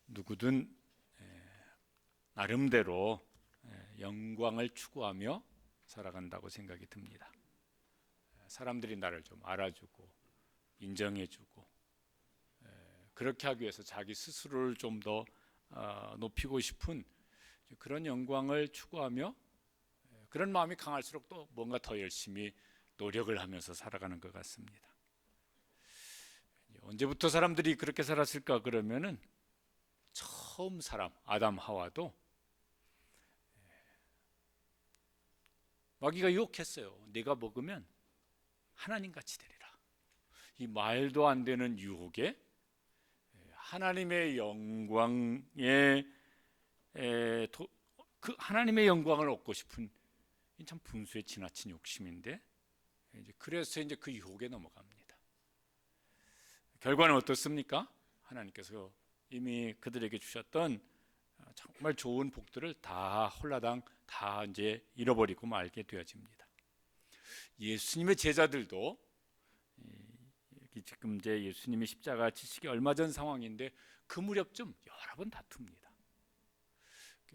누구든 나름대로 영광을 추구하며 살아간다고 생각이 듭니다. 사람들이 나를 좀 알아주고 인정해주고 그렇게 하기 위해서 자기 스스로를 좀 더 높이고 싶은 그런 영광을 추구하며 그런 마음이 강할수록 또 뭔가 더 열심히 노력을 하면서 살아가는 것 같습니다. 언제부터 사람들이 그렇게 살았을까 그러면은 처음 사람 아담 하와도 마귀가 유혹했어요. 네가 먹으면 하나님같이 되리라. 이 말도 안 되는 유혹에 하나님의 영광에 그 하나님의 영광을 얻고 싶은 참 분수에 지나친 욕심인데 그래서 이제 그 유혹에 넘어갑니다. 결과는 어떻습니까? 하나님께서 이미 그들에게 주셨던 정말 좋은 복들을 다 홀라당 다 이제 잃어버리고 말게 되어집니다. 예수님의 제자들도 지금 이제 예수님이 십자가 지시기 얼마 전 상황인데 그 무렵쯤 여러 번 다툽니다.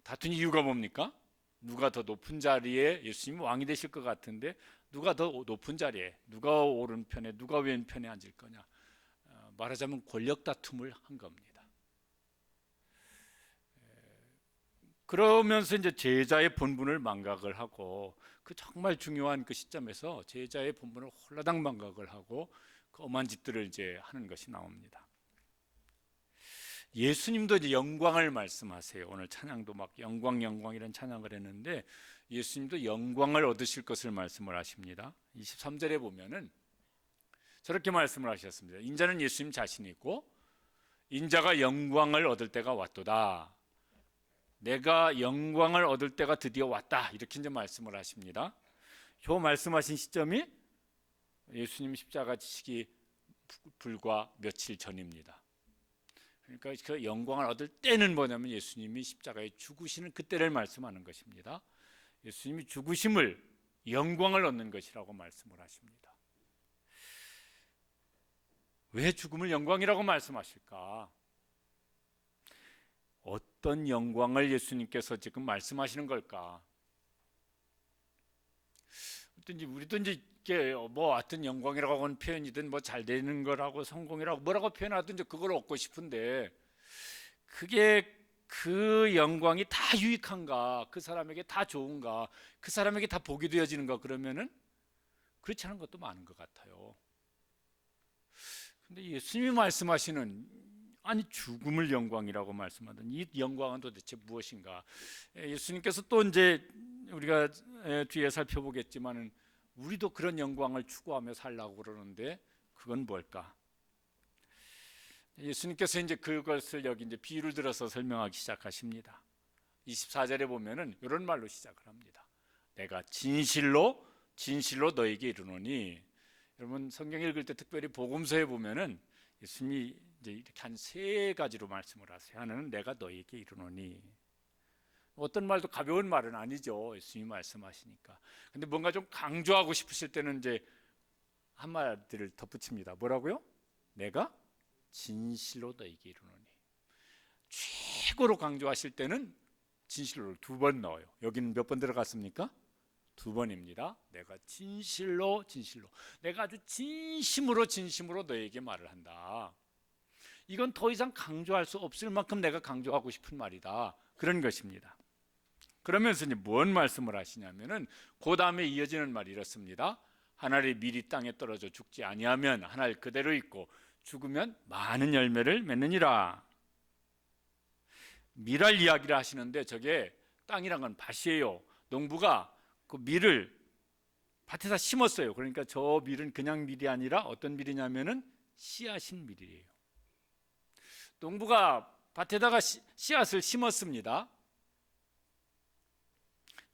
다툰 이유가 뭡니까? 누가 더 높은 자리에 예수님이 왕이 되실 것 같은데 누가 더 높은 자리에 누가 오른편에 누가 왼편에 앉을 거냐, 말하자면 권력 다툼을 한 겁니다. 그러면서 이제 제자의 본분을 망각을 하고 그 정말 중요한 그 시점에서 제자의 본분을 홀라당 망각을 하고 그 엄한 짓들을 이제 하는 것이 나옵니다. 예수님도 이제 영광을 말씀하세요. 오늘 찬양도 막 영광 이런 찬양을 했는데 예수님도 영광을 얻으실 것을 말씀을 하십니다. 23절에 보면은 저렇게 말씀을 하셨습니다. 인자는 예수님 자신이고 인자가 영광을 얻을 때가 왔도다. 내가 영광을 얻을 때가 드디어 왔다. 이렇게 이제 말씀을 하십니다. 요 말씀하신 시점이 예수님 십자가 지시기 불과 며칠 전입니다. 그러니까 그 영광을 얻을 때는 뭐냐면 예수님이 십자가에 죽으시는 그때를 말씀하는 것입니다. 예수님이 죽으심을 영광을 얻는 것이라고 말씀을 하십니다. 왜 죽음을 영광이라고 말씀하실까? 어떤 영광을 예수님께서 지금 말씀하시는 걸까? 우리도 이제 뭐 하여튼 영광이라고 하는 표현이든 뭐 잘 되는 거라고 성공이라고 뭐라고 표현하든 이제 그걸 얻고 싶은데 그게 그 영광이 다 유익한가? 그 사람에게 다 좋은가? 그 사람에게 다 복이 되어지는가? 그러면은 그렇지 않은 것도 많은 것 같아요. 근데 예수님이 말씀하시는 아니 죽음을 영광이라고 말씀하던 이 영광은 도대체 무엇인가? 예수님께서 또 이제 우리가 뒤에 살펴보겠지만은 우리도 그런 영광을 추구하며 살라고 그러는데 그건 뭘까? 예수님께서 이제 그것을 여기 이제 비유를 들어서 설명하기 시작하십니다. 24절에 보면은 이런 말로 시작을 합니다. 내가 진실로 너에게 이르노니. 여러분 성경 읽을 때 특별히 복음서에 보면은 예수님이 이제 이렇게 한 세 가지로 말씀을 하세요. 하나는 내가 너에게 이르노니. 어떤 말도 가벼운 말은 아니죠. 예수님이 말씀하시니까. 근데 뭔가 좀 강조하고 싶으실 때는 이제 한마디를 덧붙입니다. 뭐라고요? 내가 진실로 너에게 이르노니. 최고로 강조하실 때는 진실로를 2번 넣어요. 여기는 몇 번 들어갔습니까? 2번입니다. 내가 진실로 내가 아주 진심으로 너에게 말을 한다. 이건 더 이상 강조할 수 없을 만큼 내가 강조하고 싶은 말이다. 그런 것입니다. 그러면서 이제 뭔 말씀을 하시냐면은 그 다음에 이어지는 말이 이렇습니다. 한 알이 미리 땅에 떨어져 죽지 아니하면 한 알 그대로 있고 죽으면 많은 열매를 맺느니라. 밀알 이야기를 하시는데 저게 땅이란 건 밭이에요. 농부가 그 밀을 밭에다 심었어요. 그러니까 저 밀은 그냥 밀이 아니라 어떤 밀이냐면은 씨앗인 밀이에요. 농부가 밭에다가 씨앗을 심었습니다.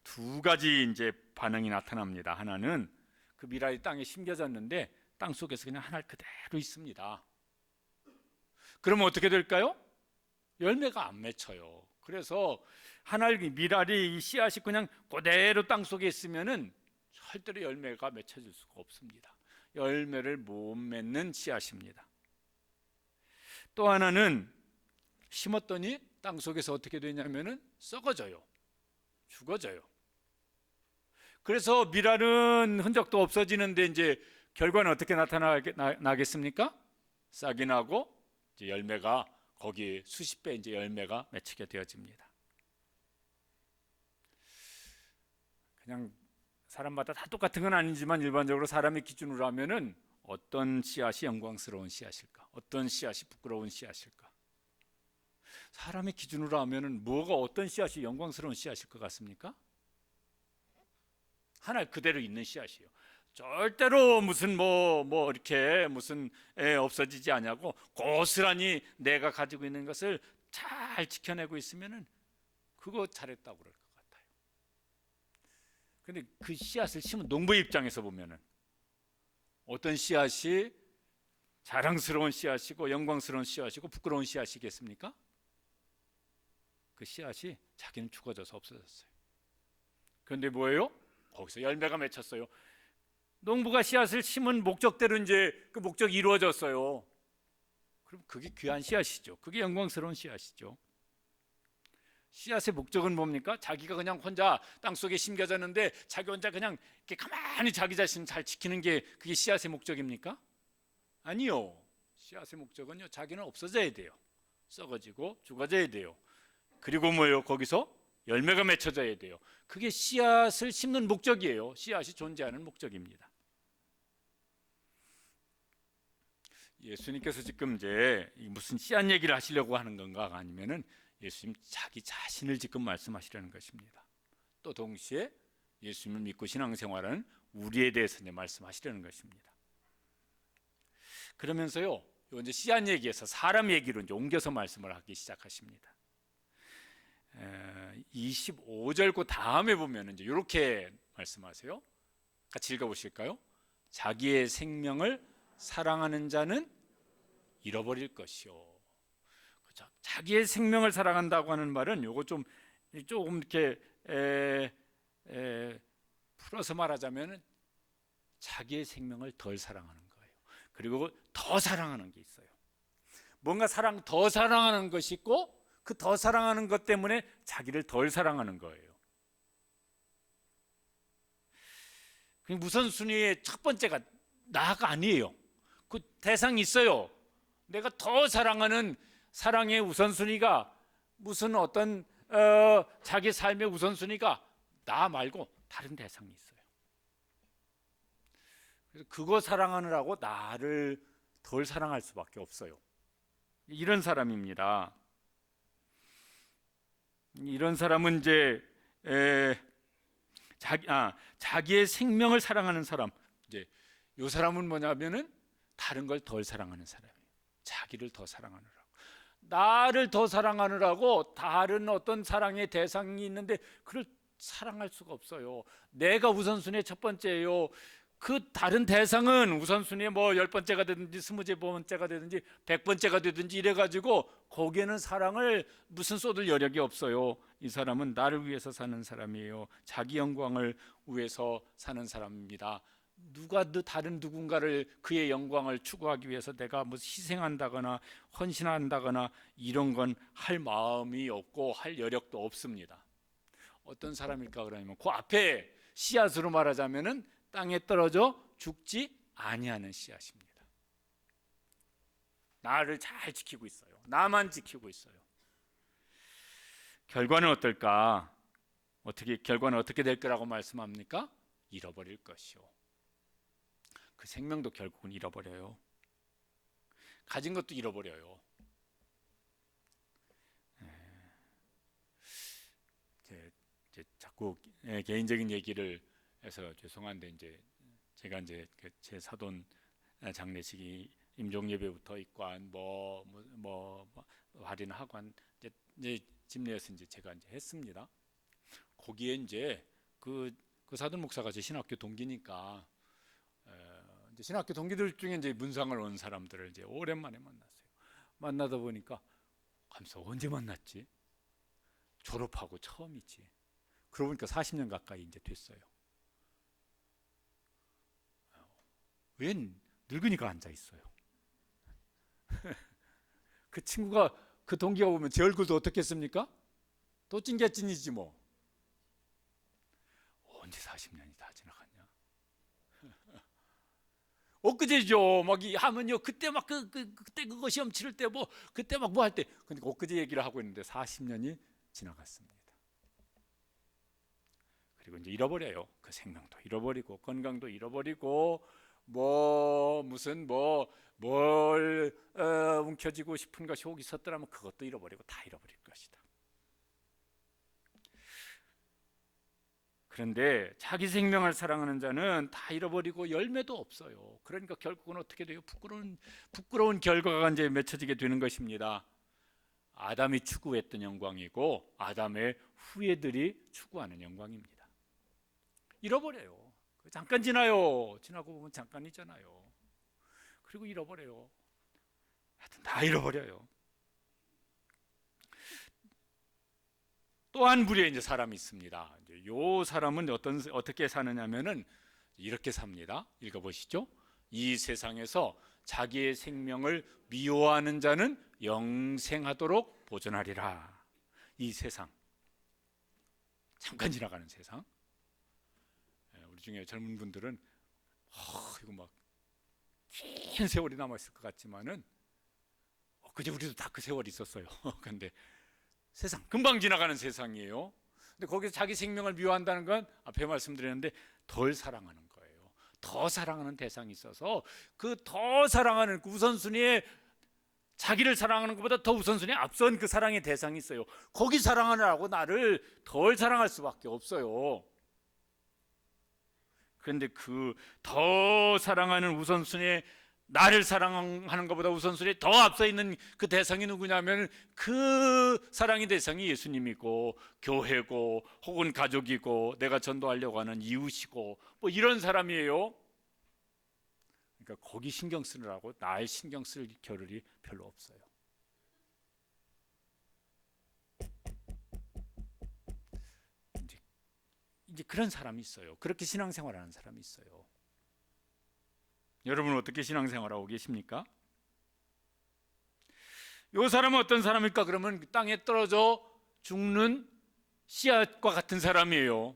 2가지 이제 반응이 나타납니다. 하나는 그 밀알이 땅에 심겨졌는데 땅 속에서 그냥 한 알 그대로 있습니다. 그러면 어떻게 될까요? 열매가 안 맺혀요. 그래서 한 알 밀알이 이 씨앗이 그냥 그대로 땅 속에 있으면은 절대로 열매가 맺혀질 수가 없습니다. 열매를 못 맺는 씨앗입니다. 또 하나는 심었더니 땅 속에서 어떻게 되냐면은 썩어져요. 죽어져요. 그래서 밀하는 흔적도 없어지는데 이제 결과는 어떻게 나타나겠습니까? 싹이 나고 이제 열매가 거기 수십 배 이제 열매가 맺히게 되어집니다. 그냥 사람마다 다 똑같은 건 아니지만 일반적으로 사람의 기준으로 하면은 어떤 씨앗이 영광스러운 씨앗일까? 어떤 씨앗이 부끄러운 씨앗일까? 사람의 기준으로 하면은 뭐가 어떤 씨앗이 영광스러운 씨앗일 것 같습니까? 하나 그대로 있는 씨앗이에요. 절대로 무슨 뭐 이렇게 무슨 없어지지 않냐고 고스란히 내가 가지고 있는 것을 잘 지켜내고 있으면은 그거 잘했다고 그럴 것 같아요. 근데 그 씨앗을 심은 농부의 입장에서 보면은 어떤 씨앗이 자랑스러운 씨앗이고 영광스러운 씨앗이고 부끄러운 씨앗이겠습니까? 그 씨앗이 자기는 죽어져서 없어졌어요. 그런데 뭐예요? 거기서 열매가 맺혔어요. 농부가 씨앗을 심은 목적대로 이제 그 목적이 이루어졌어요. 그럼 그게 귀한 씨앗이죠. 그게 영광스러운 씨앗이죠. 씨앗의 목적은 뭡니까? 자기가 그냥 혼자 땅속에 심겨졌는데 자기 혼자 그냥 이렇게 가만히 자기 자신을 잘 지키는 게 그게 씨앗의 목적입니까? 아니요. 씨앗의 목적은요, 자기는 없어져야 돼요. 썩어지고 죽어져야 돼요. 그리고 뭐예요? 거기서 열매가 맺혀져야 돼요. 그게 씨앗을 심는 목적이에요. 씨앗이 존재하는 목적입니다. 예수님께서 지금 이제 무슨 씨앗 얘기를 하시려고 하는 건가 아니면은 예수님 자기 자신을 지금 말씀하시려는 것입니다. 또 동시에 예수님을 믿고 신앙생활하는 우리에 대해서 이제 말씀하시려는 것입니다. 그러면서요, 이제 씨앗 얘기에서 사람 얘기로 이제 옮겨서 말씀을 하기 시작하십니다. 25절 그 다음에 보면 이제 이렇게 말씀하세요. 같이 읽어보실까요? 자기의 생명을 사랑하는 자는 잃어버릴 것이요. 그렇죠? 자기의 생명을 사랑한다고 하는 말은 요거 조금 이렇게 풀어서 말하자면 자기의 생명을 덜 사랑하는 거예요. 그리고 더 사랑하는 게 있어요. 뭔가 더 사랑하는 것이 있고 그 더 사랑하는 것 때문에 자기를 덜 사랑하는 거예요. 우선순위의 첫 번째가 나가 아니에요. 그 대상이 있어요. 내가 더 사랑하는 사랑의 우선순위가 무슨 어떤 자기 삶의 우선순위가 나 말고 다른 대상이 있어요. 그래서 그거 사랑하느라고 나를 덜 사랑할 수밖에 없어요. 이런 사람입니다. 이런 사람은 이제 자기의 생명을 사랑하는 사람. 이제 이 사람은 뭐냐면은 다른 걸 덜 사랑하는 사람이에요. 자기를 더 사랑하느라고. 나를 더 사랑하느라고 다른 어떤 사랑의 대상이 있는데 그걸 사랑할 수가 없어요. 내가 우선순위의 첫 번째예요. 그 다른 대상은 우선순위에 뭐 10번째가 되든지 20번째가 되든지 100번째가 되든지 이래가지고 거기에는 사랑을 무슨 쏟을 여력이 없어요. 이 사람은 나를 위해서 사는 사람이에요. 자기 영광을 위해서 사는 사람입니다. 누가 다른 누군가를 그의 영광을 추구하기 위해서 내가 뭐 희생한다거나 헌신한다거나 이런 건 할 마음이 없고 할 여력도 없습니다. 어떤 사람일까 그러면 그 앞에 씨앗으로 말하자면은 땅에 떨어져 죽지 아니하는 씨앗입니다. 나를 잘 지키고 있어요. 나만 지키고 있어요. 결과는 어떨까? 결과는 어떻게 될 거라고 말씀합니까? 잃어버릴 것이요. 그 생명도 결국은 잃어버려요. 가진 것도 잃어버려요. 이제 자꾸 개인적인 얘기를 해서 죄송한데 이제 제가 이제 제 사돈 장례식이 임종 예배부터 입관 뭐 할인 학관 이제 집례에서 이제 제가 이제 했습니다. 거기에 이제 그 사돈 목사가 제 신학교 동기니까 이제 신학교 동기들 중에 이제 문상을 온 사람들을 이제 오랜만에 만났어요. 만나다 보니까 감사 언제 만났지? 졸업하고 처음이지. 그러고 보니까 40년 가까이 이제 됐어요. 웬 늙은이가 앉아 있어요. 그 친구가 그 동기가 보면 제 얼굴도 어떻겠습니까? 또 찐개찐이지 뭐. 언제 40년이 다 지나갔냐? 엊그제죠. 막 하면요. 그때 막 그때 그거 시험 치를 때 뭐 그때 막 뭐 할 때. 근데 엊그제 얘기를 하고 있는데 40년이 지나갔습니다. 그리고 이제 잃어버려요. 그 생명도 잃어버리고 건강도 잃어버리고 뭐 무슨 뭘 움켜쥐고 싶은 것이 혹 있었더라면 그것도 잃어버리고 다 잃어버릴 것이다. 그런데 자기 생명을 사랑하는 자는 다 잃어버리고 열매도 없어요. 그러니까 결국은 어떻게 돼요? 부끄러운 결과가 이제 맺혀지게 되는 것입니다. 아담이 추구했던 영광이고 아담의 후예들이 추구하는 영광입니다. 잃어버려요. 잠깐 지나요. 지나고 보면 잠깐이잖아요. 그리고 잃어버려요. 하여튼 다 잃어버려요. 또 한 부류의 이제 사람이 있습니다. 이 사람은 어떻게 사느냐면은 이렇게 삽니다. 읽어보시죠. 이 세상에서 자기의 생명을 미워하는 자는 영생하도록 보존하리라. 이 세상, 잠깐 지나가는 세상. 우리 중에 젊은 분들은 이거 막 긴 세월이 남았을 것 같지만은 그제 우리도 다 그 세월이 있었어요. 근데 세상 금방 지나가는 세상이에요. 근데 거기서 자기 생명을 미워한다는 건 앞에 말씀드렸는데 덜 사랑하는 거예요. 더 사랑하는 대상이 있어서 그 더 사랑하는 우선순위에 자기를 사랑하는 것보다 더 우선순위에 앞선 그 사랑의 대상이 있어요. 거기 사랑하느라고 나를 덜 사랑할 수밖에 없어요. 그런데 그 더 사랑하는 우선순위에 나를 사랑하는 것보다 우선순위에 더 앞서 있는 그 대상이 누구냐면 그 사랑의 대상이 예수님이고 교회고 혹은 가족이고 내가 전도하려고 하는 이웃이고 뭐 이런 사람이에요. 그러니까 거기 신경 쓰느라고 나의 신경 쓸 겨를이 별로 없어요. 이제 그런 사람이 있어요. 그렇게 신앙생활하는 사람이 있어요. 여러분은 어떻게 신앙생활하고 계십니까? 이 사람은 어떤 사람일까? 그러면 땅에 떨어져 죽는 씨앗과 같은 사람이에요.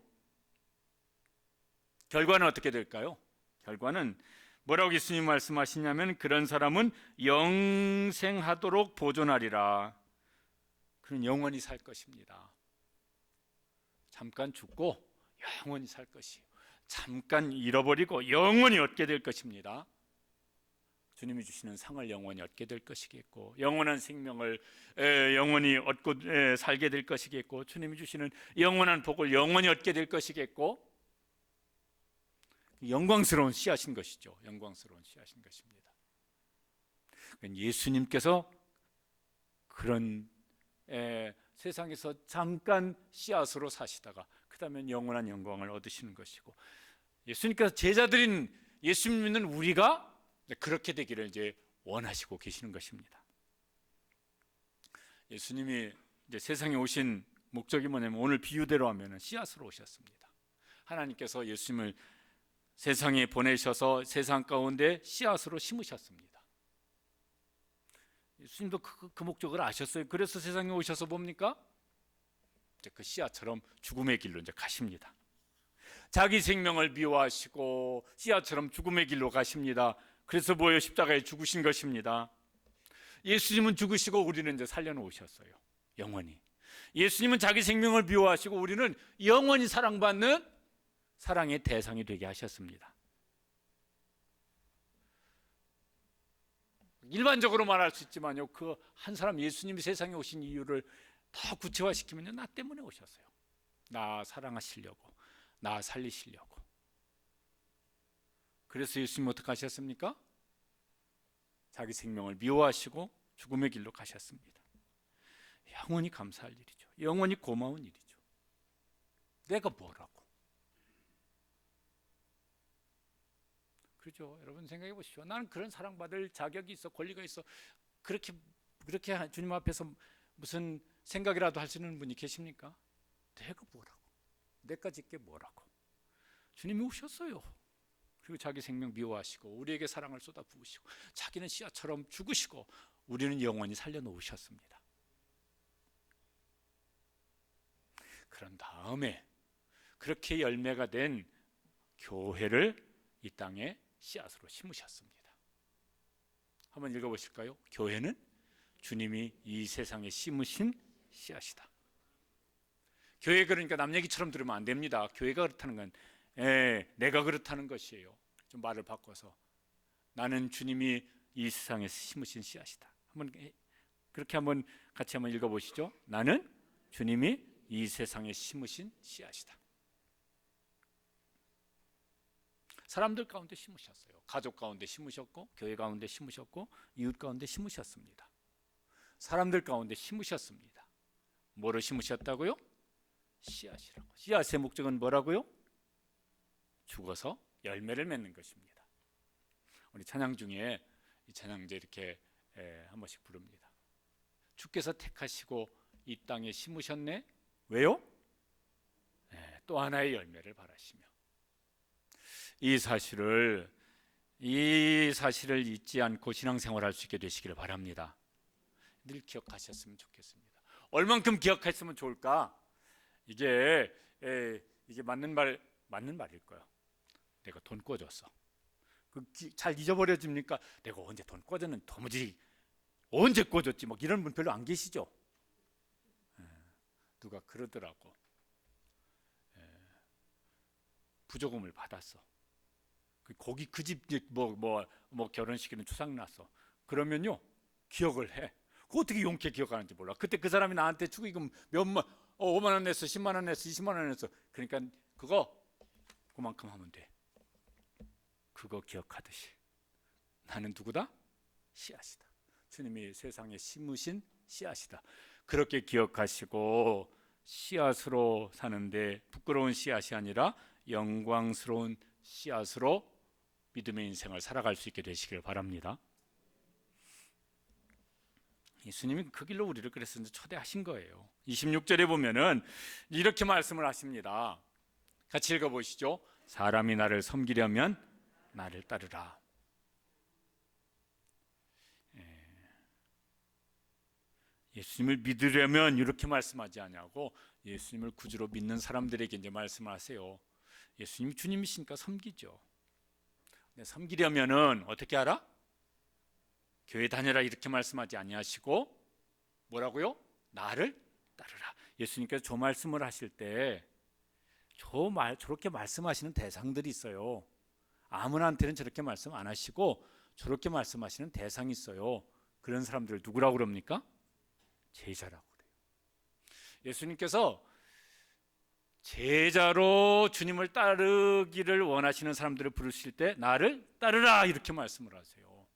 결과는 어떻게 될까요? 결과는 뭐라고 예수님 말씀하시냐면 그런 사람은 영생하도록 보존하리라. 그는 영원히 살 것입니다. 잠깐 죽고 영원히 살 것이에요. 잠깐 잃어버리고 영원히 얻게 될 것입니다. 주님이 주시는 상을 영원히 얻게 될 것이겠고 영원한 생명을 영원히 얻고 살게 될 것이겠고 주님이 주시는 영원한 복을 영원히 얻게 될 것이겠고 영광스러운 씨앗인 것이죠. 영광스러운 씨앗인 것입니다. 예수님께서 그런 세상에서 잠깐 씨앗으로 사시다가 그 다음에 영원한 영광을 얻으시는 것이고 예수님께서 제자들인 예수님 믿는 우리가 그렇게 되기를 이제 원하시고 계시는 것입니다. 예수님이 이제 세상에 오신 목적이 뭐냐면 오늘 비유대로 하면 씨앗으로 오셨습니다. 하나님께서 예수님을 세상에 보내셔서 세상 가운데 씨앗으로 심으셨습니다. 예수님도 그 목적을 아셨어요. 그래서 세상에 오셔서 뭡니까? 이제 그 씨앗처럼 죽음의 길로 이제 가십니다. 자기 생명을 미워하시고 씨앗처럼 죽음의 길로 가십니다. 그래서 뭐예요? 십자가에 죽으신 것입니다. 예수님은 죽으시고 우리는 이제 살려놓으셨어요. 영원히. 예수님은 자기 생명을 미워하시고 우리는 영원히 사랑받는 사랑의 대상이 되게 하셨습니다. 일반적으로 말할 수 있지만요, 그 한 사람 예수님이 세상에 오신 이유를 더 구체화시키면요, 나 때문에 오셨어요. 나 사랑하시려고, 나 살리시려고. 그래서 예수님 어떻게 하셨습니까? 자기 생명을 미워하시고 죽음의 길로 가셨습니다. 영원히 감사할 일이죠. 영원히 고마운 일이죠. 내가 뭐라고? 그렇죠. 여러분 생각해 보십시오. 나는 그런 사랑받을 자격이 있어, 권리가 있어. 그렇게 주님 앞에서 무슨 생각이라도 할 수 있는 분이 계십니까? 내가 뭐라고? 내까지 게 뭐라고? 주님이 오셨어요. 그리고 자기 생명 미워하시고 우리에게 사랑을 쏟아 부으시고 자기는 씨앗처럼 죽으시고 우리는 영원히 살려놓으셨습니다. 그런 다음에 그렇게 열매가 된 교회를 이 땅에 씨앗으로 심으셨습니다. 한번 읽어보실까요? 교회는 주님이 이 세상에 심으신 씨앗이다. 교회 그러니까 남 얘기처럼 들으면 안 됩니다. 교회가 그렇다는 건 내가 그렇다는 것이에요. 좀 말을 바꿔서 나는 주님이 이 세상에 심으신 씨앗이다. 그렇게 같이 한번 읽어보시죠. 나는 주님이 이 세상에 심으신 씨앗이다. 사람들 가운데 심으셨어요. 가족 가운데 심으셨고, 교회 가운데 심으셨고, 이웃 가운데 심으셨습니다. 사람들 가운데 심으셨습니다. 뭐를 심으셨다고요? 씨앗이라고. 씨앗의 목적은 뭐라고요? 죽어서 열매를 맺는 것입니다. 우리 찬양 중에 이 찬양제 이렇게 한 번씩 부릅니다. 주께서 택하시고 이 땅에 심으셨네. 왜요? 또 하나의 열매를 바라시며. 이 사실을 잊지 않고 신앙생활할 수 있게 되시기를 바랍니다. 늘 기억하셨으면 좋겠습니다. 얼만큼 기억했으면 좋을까? 이게 맞는 말일 거야. 내가 돈 꿔줬어. 잘 잊어버려집니까? 내가 언제 돈 꿔줬는지 도무지 언제 꿔줬지? 막 이런 분 별로 안 계시죠? 누가 그러더라고. 부조금을 받았어. 거기 그 집 뭐 결혼식에는 추상 났어. 그러면요 기억을 해. 그거 어떻게 용케 기억하는지 몰라. 그때 그 사람이 나한테 축의금 몇만 5만 원 냈어, 10만 원 냈어, 20만 원 냈어. 그러니까 그만큼 하면 돼. 그거 기억하듯이 나는 누구다? 씨앗이다. 주님이 세상에 심으신 씨앗이다. 그렇게 기억하시고 씨앗으로 사는데 부끄러운 씨앗이 아니라 영광스러운 씨앗으로 믿음의 인생을 살아갈 수 있게 되시길 바랍니다. 예수님이 그 길로 우리를 그래서 초대하신 거예요. 26절에 보면은 이렇게 말씀을 하십니다. 같이 읽어보시죠. 사람이 나를 섬기려면 나를 따르라. 예수님을 믿으려면 이렇게 말씀하지 않냐고 예수님을 구주로 믿는 사람들에게 이제 말씀하세요. 예수님이 주님이시니까 섬기죠. 섬기려면은 어떻게 하라? 교회 다녀라 이렇게 말씀하지 아니하시고 뭐라고요? 나를 따르라. 예수님께서 저 말씀을 하실 때 저렇게 말씀하시는 대상들이 있어요. 아무나한테는 저렇게 말씀 안 하시고 저렇게 말씀하시는 대상이 있어요. 그런 사람들을 누구라고 그럽니까? 제자라고 그래요. 예수님께서 제자로 주님을 따르기를 원하시는 사람들을 부르실 때 나를 따르라 이렇게 말씀을 하세요.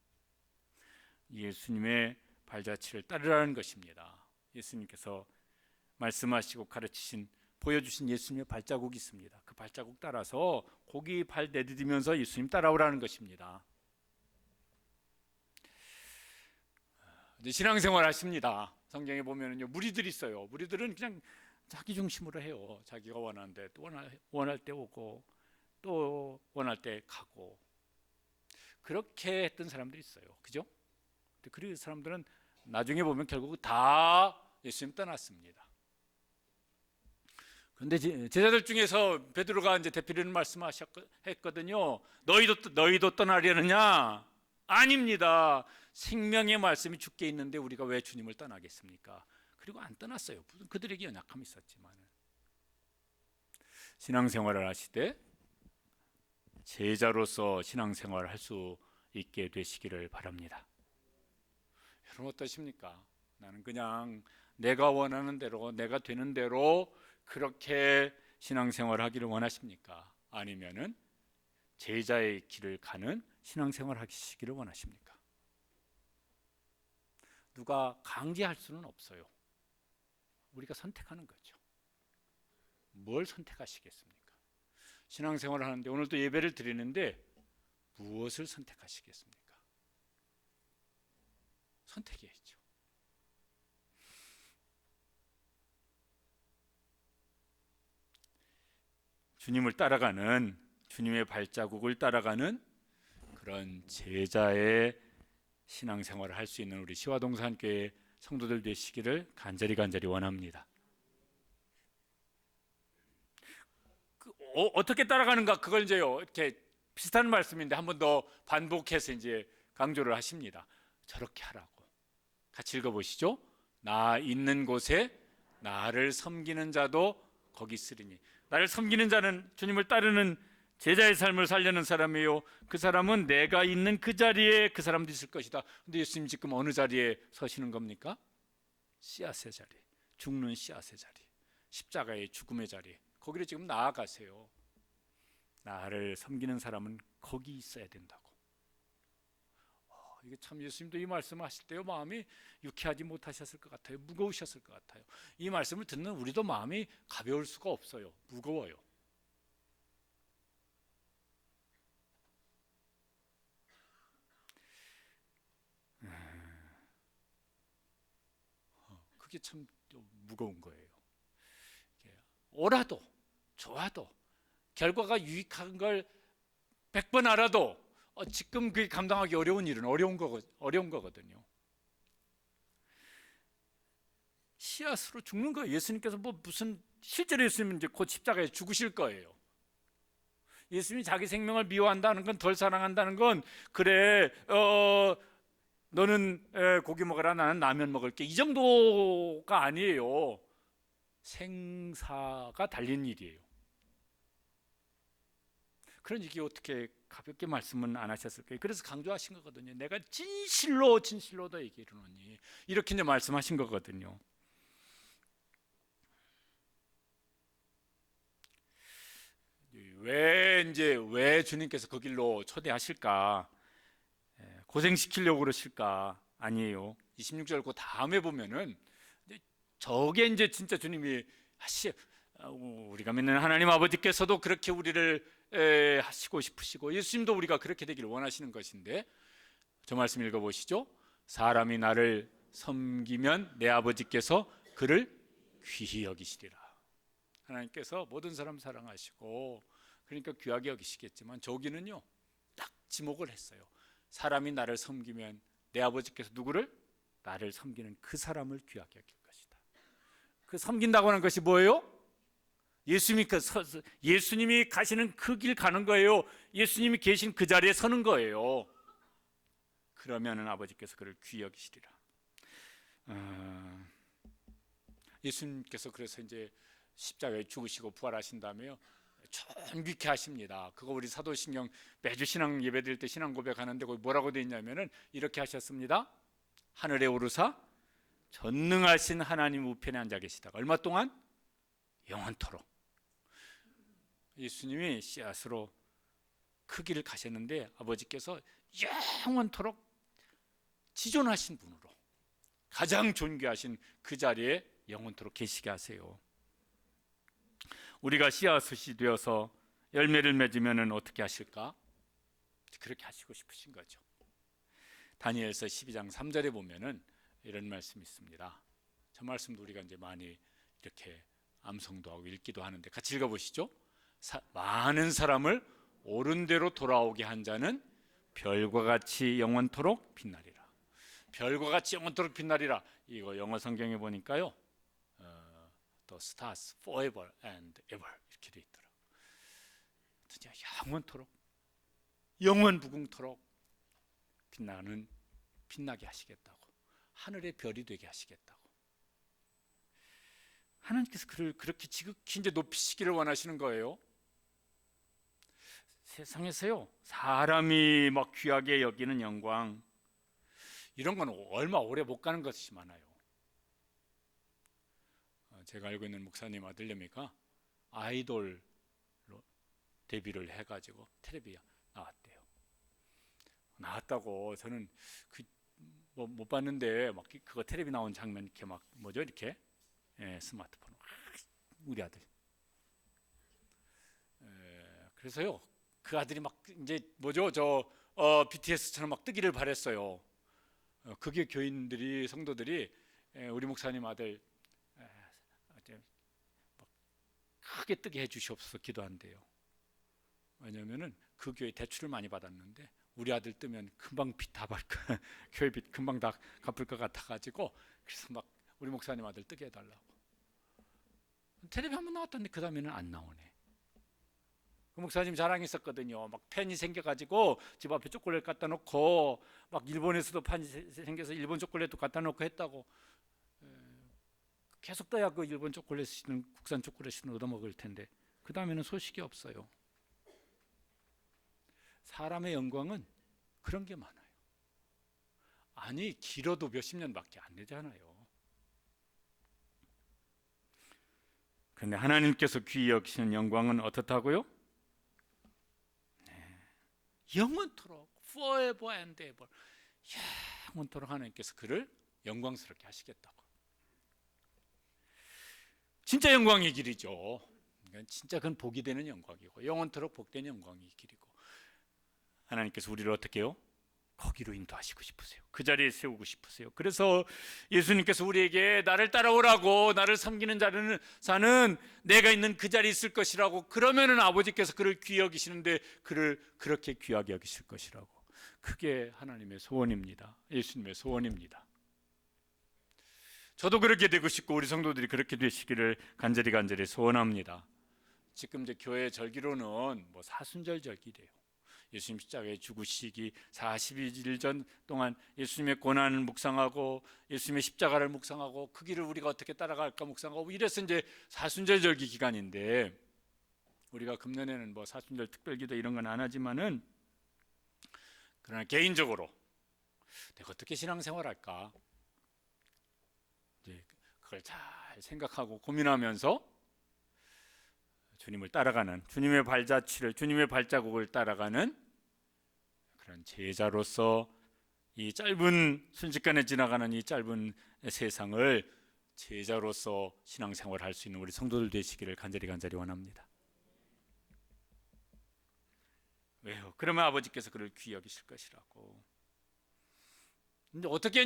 예수님의 발자취를 따르라는 것입니다. 예수님께서 말씀하시고 가르치신 보여주신 예수님의 발자국이 있습니다. 그 발자국 따라서 고기 발 내디디면서 예수님 따라오라는 것입니다. 이제 신앙생활 하십니다. 성경에 보면은요 무리들이 있어요. 무리들은 그냥 자기 중심으로 해요. 자기가 원하는데 또 원할 때 오고 또 원할 때 가고 그렇게 했던 사람들이 있어요. 그죠? 그 사람들은 나중에 보면 결국 다 예수님 떠났습니다. 그런데 제자들 중에서 베드로가 이제 대표되는 말씀하셨거든요. 너희도 떠나려느냐? 아닙니다. 생명의 말씀이 주께 있는데 우리가 왜 주님을 떠나겠습니까? 그리고 안 떠났어요. 그들에게 연약함이 있었지만 신앙생활을 하시되 제자로서 신앙생활을 할 수 있게 되시기를 바랍니다. 여러분 어떠십니까? 나는 그냥 내가 원하는 대로 내가 되는 대로 그렇게 신앙생활을 하기를 원하십니까? 아니면은 제자의 길을 가는 신앙생활을 하시기를 원하십니까? 누가 강제할 수는 없어요. 우리가 선택하는 거죠. 뭘 선택하시겠습니까? 신앙생활을 하는데 오늘도 예배를 드리는데 무엇을 선택하시겠습니까? 선택해야죠. 주님을 따라가는 주님의 발자국을 따라가는 그런 제자의 신앙생활을 할 수 있는 우리 시화동산교회 성도들 되시기를 간절히 원합니다. 어떻게 따라가는가 그걸 이제요 이렇게 비슷한 말씀인데 한 번 더 반복해서 이제 강조를 하십니다. 저렇게 하라고. 같이 읽어보시죠. 나 있는 곳에 나를 섬기는 자도 거기 있으리니. 나를 섬기는 자는 주님을 따르는 제자의 삶을 살려는 사람이요, 그 사람은 내가 있는 그 자리에 그 사람도 있을 것이다. 근데 예수님 지금 어느 자리에 서시는 겁니까? 씨앗의 자리, 죽는 씨앗의 자리, 십자가의 죽음의 자리, 거기를 지금 나아가세요. 나를 섬기는 사람은 거기 있어야 된다고. 이게 참 예수님도 이 말씀을 하실 때요 마음이 유쾌하지 못하셨을 것 같아요. 무거우셨을 것 같아요. 이 말씀을 듣는 우리도 마음이 가벼울 수가 없어요. 무거워요. 그게 참 무거운 거예요. 옳아도 좋아도 결과가 유익한 걸 100번 알아도 지금 그게 감당하기 어려운 일은 어려운 거거든요. 씨앗으로 죽는 거예요. 예수님께서 무슨 실제로 예수님은 이제 곧 십자가에 죽으실 거예요. 예수님이 자기 생명을 미워한다는 건, 덜 사랑한다는 건, 그래 너는 고기 먹어라, 나는 라면 먹을게, 이 정도가 아니에요. 생사가 달린 일이에요. 그러니 이게 어떻게 가볍게 말씀은 안 하셨을까요? 그래서 강조하신 거거든요. 내가 진실로 너에게 이르노니, 이렇게 이제 말씀하신 거거든요. 왜 주님께서 그 길로 초대하실까? 고생시키려고 그러실까? 아니에요. 26절 그 다음에 보면은 저게 이제 진짜 주님이 우리가 믿는 하나님 아버지께서도 그렇게 우리를 하시고 싶으시고, 예수님도 우리가 그렇게 되기를 원하시는 것인데, 저 말씀 읽어보시죠. 사람이 나를 섬기면 내 아버지께서 그를 귀히 여기시리라. 하나님께서 모든 사람 사랑하시고 그러니까 귀하게 여기시겠지만, 저기는요 딱 지목을 했어요. 사람이 나를 섬기면 내 아버지께서 누구를? 나를 섬기는 그 사람을 귀하게 여길 것이다. 그 섬긴다고 하는 것이 뭐예요? 예수님이 가시는 그 길 가는 거예요. 예수님이 계신 그 자리에 서는 거예요. 그러면은 아버지께서 그를 귀히 여기시리라. 예수님께서 그래서 이제 십자가에 죽으시고 부활하신 다음에요 존귀케 하십니다. 그거 우리 사도신경 매주 신앙 예배 드릴 때 신앙 고백하는데 거기 뭐라고 되어 있냐면은 이렇게 하셨습니다. 하늘에 오르사 전능하신 하나님 우편에 앉아 계시다가 얼마 동안? 영원토록. 예수님이 씨앗으로 그 길을 가셨는데 아버지께서 영원토록 지존하신 분으로 가장 존귀하신 그 자리에 영원토록 계시게 하세요. 우리가 씨앗이 되어서 열매를 맺으면 어떻게 하실까? 그렇게 하시고 싶으신 거죠. 다니엘서 12장 3절에 보면은 이런 말씀이 있습니다. 저 말씀도 우리가 이제 많이 이렇게 암송도 하고 읽기도 하는데 같이 읽어보시죠. 많은 사람을 옳은 대로 돌아오게 한 자는 별과 같이 영원토록 빛나리라. 별과 같이 영원토록 빛나리라. 이거 영어 성경에 보니까요 The stars forever and ever 이렇게 돼 있더라고요. 진짜 영원토록 영원 무궁토록 빛나게 하시겠다고, 하늘의 별이 되게 하시겠다고. 하나님께서 그를 그렇게 지극히 이제 높이시기를 원하시는 거예요. 세상에서요 사람이 막 귀하게 여기는 영광, 이런 건 얼마 오래 못 가는 것이 많아요. 제가 알고 있는 목사님 아들내미가 아이돌로 데뷔를 해가지고 텔레비에 나왔대요. 나왔다고 저는 못 봤는데 막 그거 텔레비 나온 장면 이렇게 막 뭐죠 이렇게 스마트폰 우리 아들. 그래서요 그 아들이 막 이제 뭐죠 BTS처럼 막 뜨기를 바랬어요. 그게 교인들이 성도들이 우리 목사님 아들 크게 뜨게 해주시옵소서 기도한대요. 왜냐하면은 그 교회 대출을 많이 받았는데 우리 아들 뜨면 금방 빚 다 받을 교회 빚 금방 다 갚을 것 같아가지고, 그래서 막 우리 목사님 아들 뜨게 해달라고. 텔레비 한번 나왔던데 그 다음에는 안 나오네. 그 목사님 자랑했었거든요. 막 팬이 생겨가지고 집 앞에 초콜릿 갖다 놓고, 막 일본에서도 팬이 생겨서 일본 초콜릿도 갖다 놓고 했다고. 계속 떠야 그 일본 초콜릿은 국산 초콜릿은 얻어먹을 텐데 그 다음에는 소식이 없어요. 사람의 영광은 그런 게 많아요. 아니 길어도 몇십 년밖에 안 되잖아요. 그런데 하나님께서 귀히 여기시는 영광은 어떻다고요? 네. 영원토록 forever and ever, 영원토록 하나님께서 그를 영광스럽게 하시겠다고. 진짜 영광의 길이죠. 진짜 그건 복이 되는 영광이고 영원토록 복된 영광의 길이고, 하나님께서 우리를 어떻게 해요? 거기로 인도하시고 싶으세요. 그 자리에 세우고 싶으세요. 그래서 예수님께서 우리에게 나를 따라오라고, 나를 섬기는 자는 내가 있는 그 자리에 있을 것이라고, 그러면은 아버지께서 그를 귀히 여기시는데 그를 그렇게 귀하게 여기실 것이라고. 그게 하나님의 소원입니다. 예수님의 소원입니다. 저도 그렇게 되고 싶고 우리 성도들이 그렇게 되시기를 간절히 소원합니다. 지금 이제 교회 절기로는 뭐 사순절 절기래요. 예수님 십자가에 죽으시기 42일 전 동안 예수님의 고난을 묵상하고 예수님의 십자가를 묵상하고 그 길을 우리가 어떻게 따라갈까 묵상하고 이래서 이제 사순절 절기 기간인데, 우리가 금년에는 뭐 사순절 특별기도 이런 건 안 하지만은, 그러나 개인적으로 내가 어떻게 신앙생활할까, 이제 그걸 잘 생각하고 고민하면서 주님을 따라가는, 주님의 발자취를, 주님의 발자국을 따라가는 그런 제자로서 이 짧은, 순식간에 지나가는 이 짧은 세상을 제자로서 신앙생활할 수 있는 우리 성도들 되시기를 간절히 원합니다. 왜요? 그러면 아버지께서 그를 귀히 여기실 것이라고. 근데 어떻게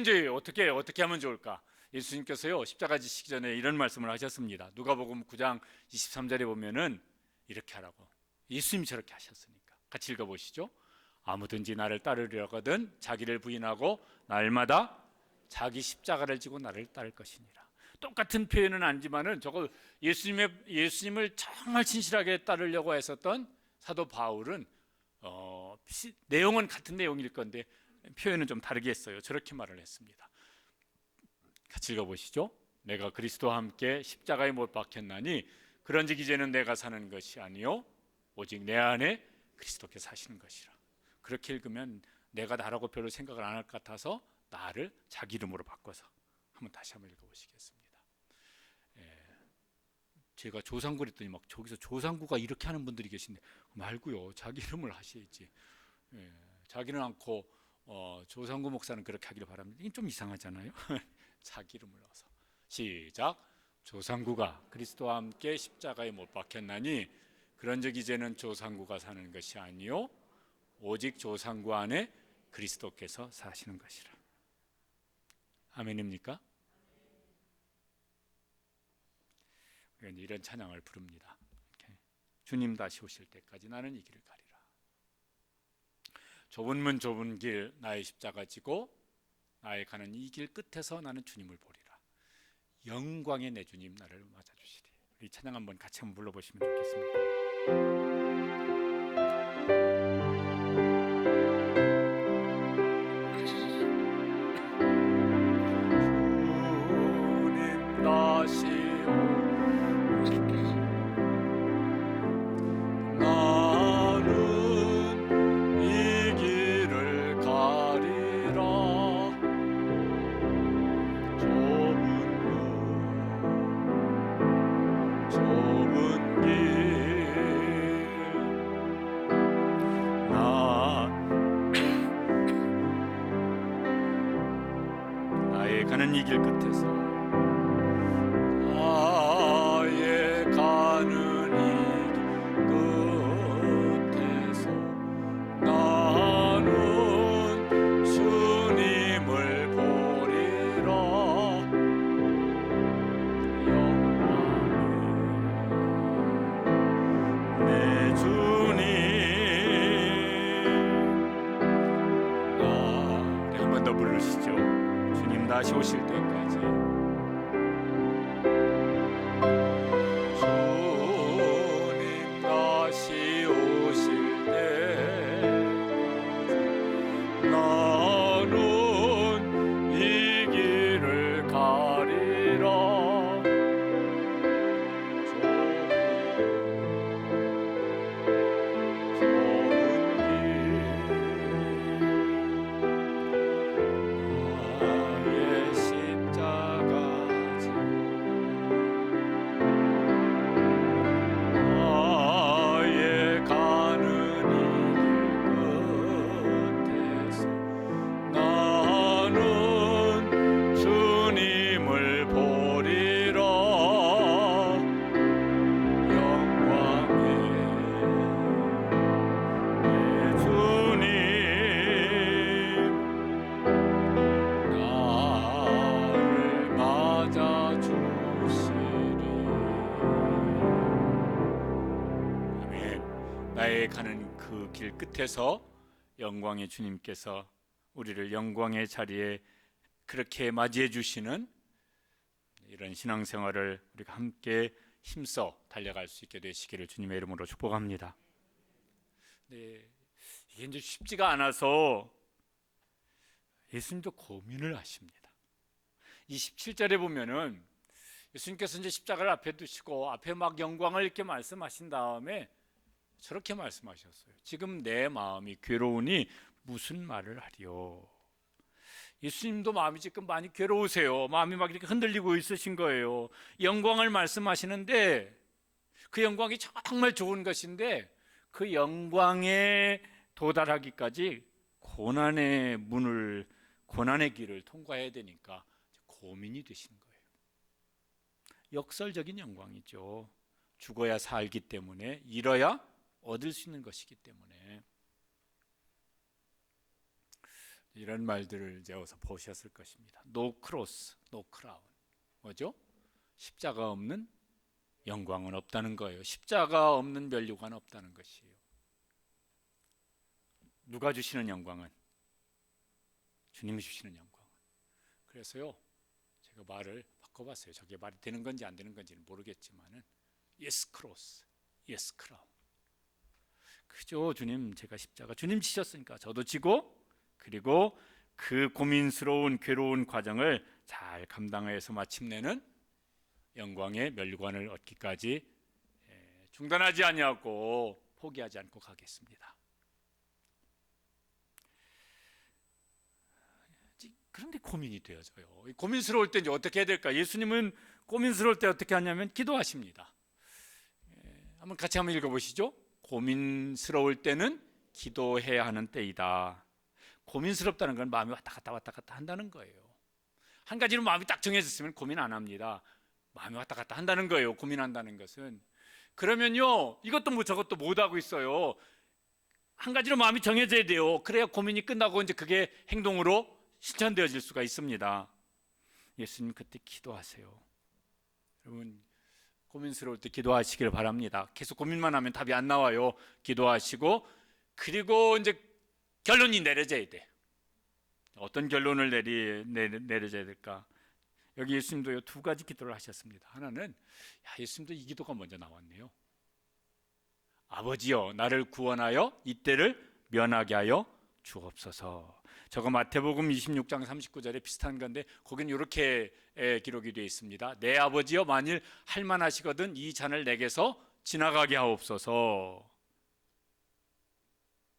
하면 좋을까? 예수님께서요 십자가 지시기 전에 이런 말씀을 하셨습니다. 누가복음 9장 23절에 보면은 이렇게 하라고. 예수님이 저렇게 하셨으니까 같이 읽어보시죠. 아무든지 나를 따르려거든 자기를 부인하고 날마다 자기 십자가를 지고 나를 따를 것이니라. 똑같은 표현은 아니지만은 저거 예수님을 정말 진실하게 따르려고 했었던 사도 바울은 내용은 같은 내용일 건데 표현은 좀 다르게 했어요. 저렇게 말을 했습니다. 같이 읽어보시죠. 내가 그리스도와 함께 십자가에 못 박혔나니 그런즉 이제는 내가 사는 것이 아니요 오직 내 안에 그리스도께서 사시는 것이라. 그렇게 읽으면 내가 나라고 별로 생각을 안 할 것 같아서 나를 자기 이름으로 바꿔서 다시 한번 읽어보시겠습니다. 제가 조상구 했더니 막 저기서 조상구가 이렇게 하는 분들이 계신데 말고요, 자기 이름을 하셔야지. 자기는 않고 조상구 목사는 그렇게 하기를 바랍니다. 이게 좀 이상하잖아요. 자기 이름을 넣어서 시작. 조상구가 그리스도와 함께 십자가에 못 박혔나니 그런즉 이제는 조상구가 사는 것이 아니요 오직 조상구 안에 그리스도께서 사시는 것이라. 아멘입니까? 이런 찬양을 부릅니다. 이렇게. 주님 다시 오실 때까지 나는 이 길을 가리라. 좁은 문 좁은 길 나의 십자가 지고 나의 가는 이 길 끝에서 나는 주님을 보리라. 영광의 내 주님 나를 맞아주시리. 우리 찬양 한번 같이 한번 불러보시면 좋겠습니다. 주님 다시 가는 이 길 끝에서 나의 가는 이 길 끝에서 나는 주님을 보리라. 영광의 내 주님. 우리 한 번 더 부르시죠. 다시 오실 때까지 주님 다시 십자가에 가는 그 길 끝에서 영광의 주님께서 우리를 영광의 자리에 그렇게 맞이해 주시는 이런 신앙생활을 우리가 함께 힘써 달려갈 수 있게 되시기를 주님의 이름으로 축복합니다. 네, 이게 이제 쉽지가 않아서 예수님도 고민을 하십니다. 27절에 보면은 예수님께서 이제 십자가를 앞에 두시고 앞에 막 영광을 이렇게 말씀하신 다음에 저렇게 말씀하셨어요. 지금 내 마음이 괴로우니 무슨 말을 하리요. 예수님도 마음이 지금 많이 괴로우세요. 마음이 막 이렇게 흔들리고 있으신 거예요. 영광을 말씀하시는데 그 영광이 정말 좋은 것인데 그 영광에 도달하기까지 고난의 길을 통과해야 되니까 고민이 되시는 거예요. 역설적인 영광이죠. 죽어야 살기 때문에, 잃어야 얻을 수 있는 것이기 때문에. 이런 말들을 이제 어서 보셨을 것입니다. No cross, no crown. 뭐죠? 십자가 없는 영광은 없다는 거예요. 십자가 없는 면류관 없다는 것이에요. 누가 주시는 영광은? 주님이 주시는 영광은. 그래서요, 제가 말을 바꿔봤어요. 저게 말이 되는 건지 안 되는 건지는 모르겠지만은 Yes cross, Yes crown. 그죠? 주님, 제가 십자가 주님 지셨으니까 저도 지고, 그리고 그 고민스러운 괴로운 과정을 잘 감당해서 마침내는 영광의 면류관을 얻기까지 중단하지 아니하고 포기하지 않고 가겠습니다. 그런데 고민이 되어져요. 고민스러울 때 이제 어떻게 해야 될까? 예수님은 고민스러울 때 어떻게 하냐면 기도하십니다. 한번 같이 한번 읽어보시죠. 고민스러울 때는 기도해야 하는 때이다. 고민스럽다는 건 마음이 왔다 갔다 한다는 거예요. 한 가지로 마음이 딱 정해졌으면 고민 안 합니다. 마음이 왔다 갔다 한다는 거예요. 고민한다는 것은. 그러면요, 이것도 뭐 저것도 못 하고 있어요. 한 가지로 마음이 정해져야 돼요. 그래야 고민이 끝나고 이제 그게 행동으로 실천되어질 수가 있습니다. 예수님 그때 기도하세요. 여러분, 고민스러울 때 기도하시길 바랍니다. 계속 고민만 하면 답이 안 나와요. 기도하시고, 그리고 이제 결론이 내려져야 돼. 어떤 결론을 내려져야 될까? 여기 예수님도 두 가지 기도를 하셨습니다. 하나는 예수님도 이 기도가 먼저 나왔네요. 아버지여, 나를 구원하여 이때를 면하게 하여 주옵소서. 저거 마태복음 26장 39절에 비슷한 건데 거기는 이렇게 기록이 되어 있습니다. 내 아버지여, 만일 할만하시거든 이 잔을 내게서 지나가게 하옵소서.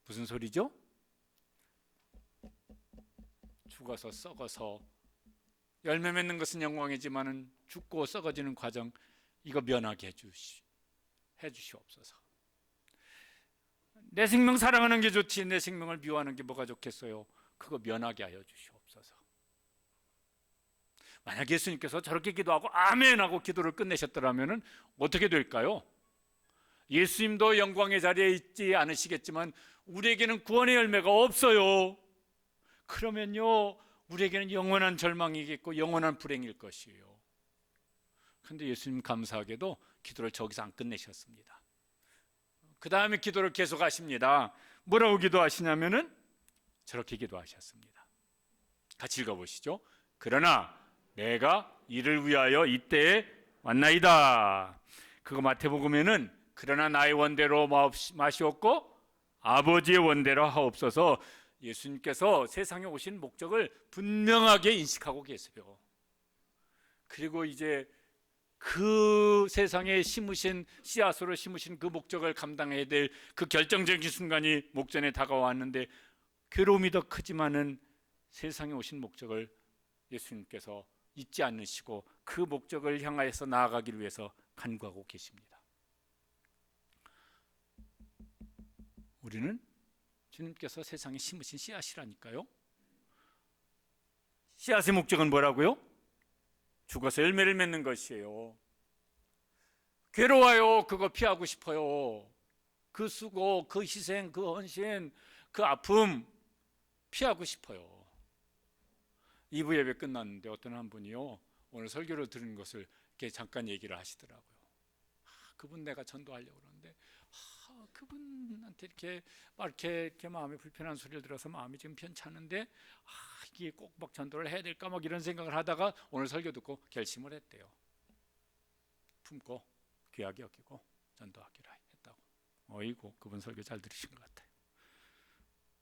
무슨 소리죠? 죽어서 썩어서 열매 맺는 것은 영광이지만은 죽고 썩어지는 과정, 이거 면하게 해주시옵소서. 내 생명 사랑하는 게 좋지 내 생명을 미워하는 게 뭐가 좋겠어요? 그거 면하게 하여 주시옵소서. 만약 예수님께서 저렇게 기도하고 아멘 하고 기도를 끝내셨더라면 어떻게 될까요? 예수님도 영광의 자리에 있지 않으시겠지만 우리에게는 구원의 열매가 없어요. 그러면요, 우리에게는 영원한 절망이겠고 영원한 불행일 것이에요. 그런데 예수님 감사하게도 기도를 저기서 안 끝내셨습니다. 그 다음에 기도를 계속 하십니다. 뭐라고 기도하시냐면은 저렇게 기도하셨습니다. 같이 읽어보시죠. 그러나 내가 이를 위하여 이때에 왔나이다. 그거 마태복음에는 그러나 나의 원대로 마시옵고 아버지의 원대로 하옵소서. 예수님께서 세상에 오신 목적을 분명하게 인식하고 계세요. 그리고 이제 그 세상에 심으신 씨앗으로 심으신 그 목적을 감당해야 될 그 결정적인 순간이 목전에 다가왔는데 괴로움이 더 크지만은 세상에 오신 목적을 예수님께서 잊지 않으시고 그 목적을 향하여서 나아가기를 위해서 간구하고 계십니다. 우리는 주님께서 세상에 심으신 씨앗이라니까요. 씨앗의 목적은 뭐라고요? 죽어서 열매를 맺는 것이에요. 괴로워요. 그거 피하고 싶어요. 그 수고, 그 희생, 그 헌신, 그 아픔 피하고 싶어요. 2부 예배 끝났는데 어떤 한 분이요, 오늘 설교를 들은 것을 이렇게 잠깐 얘기를 하시더라고요. 그분 내가 전도하려고 그러는데 그분한테 이렇게 마음이 불편한 소리를 들어서 마음이 지금 편찮은데 이게 꼭 막 전도를 해야 될까 막 이런 생각을 하다가 오늘 설교 듣고 결심을 했대요. 품고 귀하게 여기고 전도하기로 했다고. 어이고, 그분 설교 잘 들으신 것 같아요.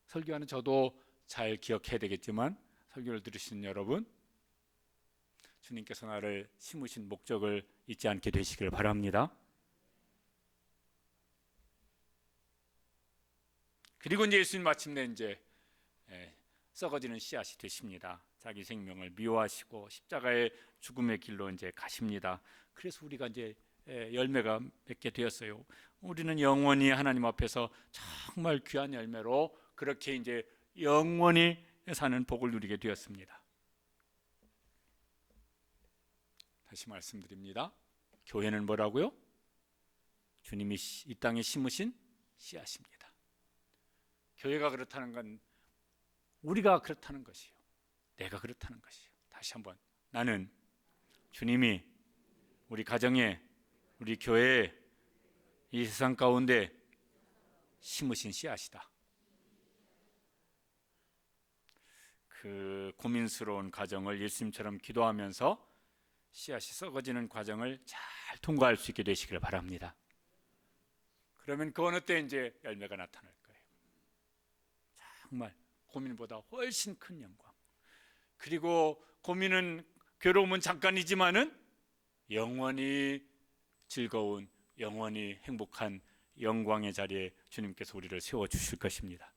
설교하는 저도 잘 기억해야 되겠지만 설교를 들으시는 여러분, 주님께서 나를 심으신 목적을 잊지 않게 되시길 바랍니다. 그리고 이제 예수님 마침내 이제 썩어지는 씨앗이 되십니다. 자기 생명을 미워하시고 십자가의 죽음의 길로 이제 가십니다. 그래서 우리가 이제 열매가 맺게 되었어요. 우리는 영원히 하나님 앞에서 정말 귀한 열매로 그렇게 이제 영원히 사는 복을 누리게 되었습니다. 다시 말씀드립니다. 교회는 뭐라고요? 주님이 이 땅에 심으신 씨앗입니다. 교회가 그렇다는 건 우리가 그렇다는 것이요, 내가 그렇다는 것이요. 다시 한번, 나는 주님이 우리 가정에, 우리 교회에, 이 세상 가운데 심으신 씨앗이다. 그 고민스러운 과정을 예수님처럼 기도하면서 씨앗이 썩어지는 과정을 잘 통과할 수 있게 되시길 바랍니다. 그러면 그 어느 때 이제 열매가 나타날 거예요. 정말 고민보다 훨씬 큰 영광. 그리고 고민은, 괴로움은 잠깐이지만은 영원히 즐거운, 영원히 행복한 영광의 자리에 주님께서 우리를 세워주실 것입니다.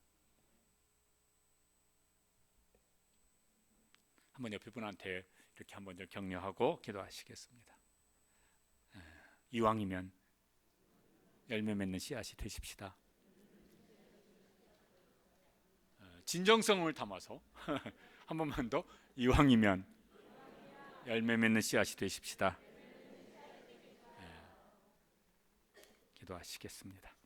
한번 옆에 분한테 이렇게 한번 격려하고 기도하시겠습니다. 이왕이면 열매 맺는 씨앗이 되십시다. 진정성을 담아서 한 번만 더, 이왕이면 열매 맺는 씨앗이 되십시다. 기도하시겠습니다.